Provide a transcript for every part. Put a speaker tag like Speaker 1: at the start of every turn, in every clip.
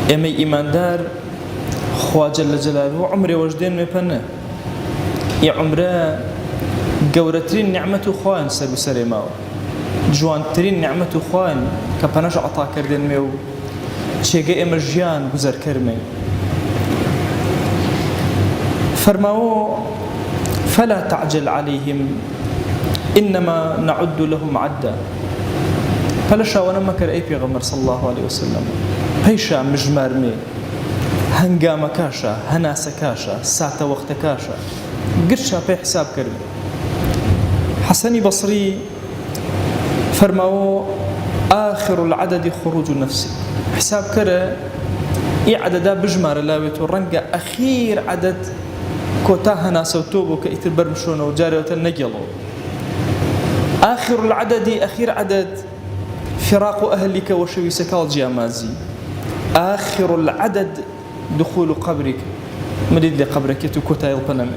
Speaker 1: ئێمە ئیماندار خوا جەل جەلالوه عمرێ وەژدێن مێپەنە ئی عمرە گەورەترین نیعمەت و خوایان سەر و سەرێ ماوە جوانترین نیعمەت و خوایان کە پەنەش عەتاکردن مێ و چێگە ئێمە ژیان گوزەرکەرمێ فەرماوە فلا تعجل عليهم إنما نعد لهم عدا فلشا ونمكر أي پیغمبر صلى الله عليه وسلم هيشا مجمار مي هنگام كاشا هناس كاشا ساعة وقت كاشا قرشا بي حساب كرم حسني بصري فرماو آخر العدد خروج نفسي حساب كره اي عددا بجمار لاويتو رنقا أخير عدد كوتا هناس وتوبو كإتر برمشون وجاري وتنقلو آخر العدد أخير عدد فراق أهلك وشويسك الجيامازي آخر العدد دخول قبرك مدد لقبرك تكوتا يلبنم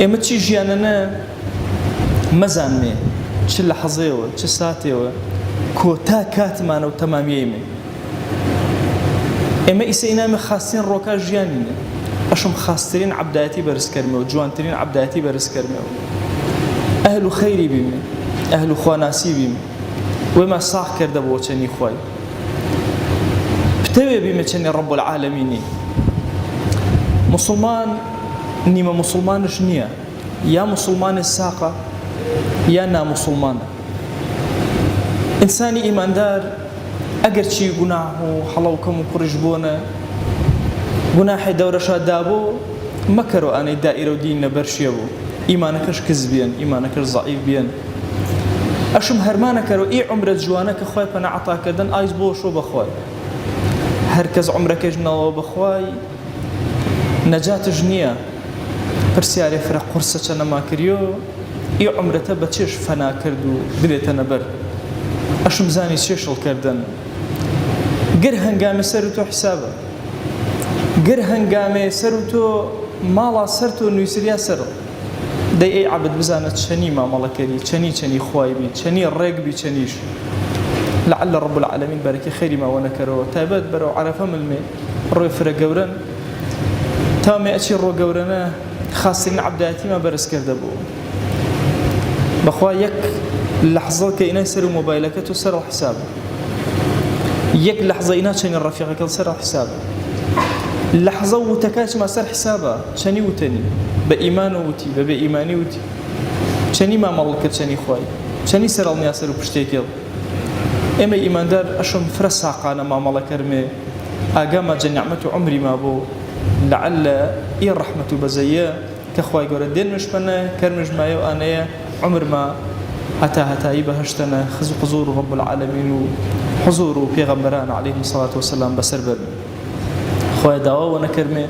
Speaker 1: إما تشي جياننا مزامي تشي لحظيوه تشي ساتيوه كوتا كاتمان وتماميمي إما إسينا خاصين روكا جياننا أشم خاصترين عبداتي برس كرمي وجوانترين عبداتي برس كرمي أهل خيري بيمي أهل خواناسي بيمي وما صاح كرده بوچني خوي بتوي بيمچني رب العالمين مسلمان نيما مسلمان شنيا يا مسلمان الساقة يا نا مسلمان إنساني إيمان دار أجر شيء جناحه حلوكم وكرجبونا جناح دورة شادابو مكروا أنا دائرة ودين برشيبو إيمانكش كذبين إيمانكش ضعيف بين أشم هرمانك رو إيه عمرة جوانك خوي بنا عطاك كدن آيز بوشو بخوي هركز عمرك جنوا بخوي نجاة جنية برسياري فرق قرصة أنا ما كريو إيه عمرته بتشش فنا كردو بديت أنا بر أشم زاني شيش الكردن قر هنقامي سرتو حسابه قر هنقامي سرتو مالا سرتو نيسريا سر دي اي عبد بزانت شني ما ملكني شني خواي بي شني الريق بي شنيش لعل رب العالمين بارك خيري ما ونكروا تابت برو عرفه ملمي روي فرق قورن تامي اشي رو قورنا خاصين عبداتي ما برس كردبو بخوا يك لحظه كاينه سر موبايلك تسر الحساب يك لحظه اينا شني الرفيق سر الحساب لحظة وتكاش ما سر حسابه شني وتني بإيمانه وتي بإيماني وتي شني ما ملكت شني خواي شني سر النياسر وبشتيكل إما إيمان دار أشم فرس عقانا ما ملك رمي أقام جنعمة عمري ما بو لعل إيه الرحمة بزيا كخواي قول الدين مش بنا كرمج ما يو أنا عمر ما هتا يبهشتنا حضور رب العالمين وحضور بيغمبران عليهم الصلاة والسلام بسر برمي خويا دعوة ونكرمي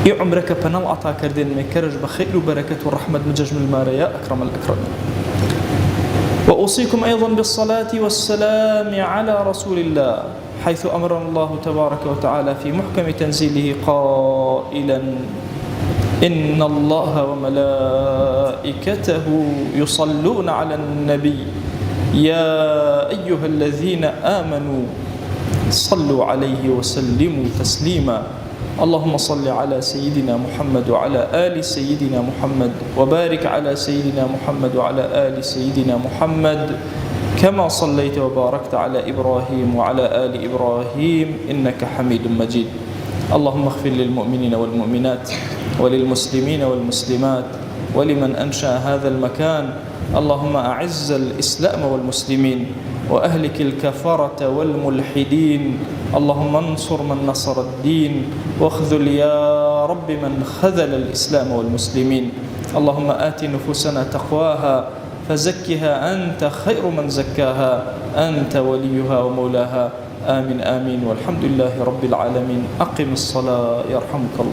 Speaker 1: إيه عمرك بنال عطا كردين مكرج بخير وبركة والرحمة مججم المارة يا أكرم الأكرمين وأوصيكم أيضا بالصلاة والسلام على رسول الله حيث أمرنا الله تبارك وتعالى في محكم تنزيله قائلا إن الله وملائكته يصلون على النبي يا أيها الذين آمنوا صلوا عليه وسلموا تسليما اللهم صل على سيدنا محمد وعلى آل سيدنا محمد وبارك على سيدنا محمد وعلى آل سيدنا محمد كما صليت وباركت على إبراهيم وعلى آل إبراهيم إنك حميد مجيد اللهم اغفر للمؤمنين والمؤمنات وللمسلمين والمسلمات ولمن أنشأ هذا المكان اللهم أعز الإسلام والمسلمين وأهلك الكفرة والملحدين اللهم انصر من نصر الدين واخذل يا رب من خذل الإسلام والمسلمين اللهم آت نفوسنا تقواها فزكها أنت خير من زكاها أنت وليها ومولاها آمين آمين والحمد لله رب العالمين أقم الصلاة يرحمك الله.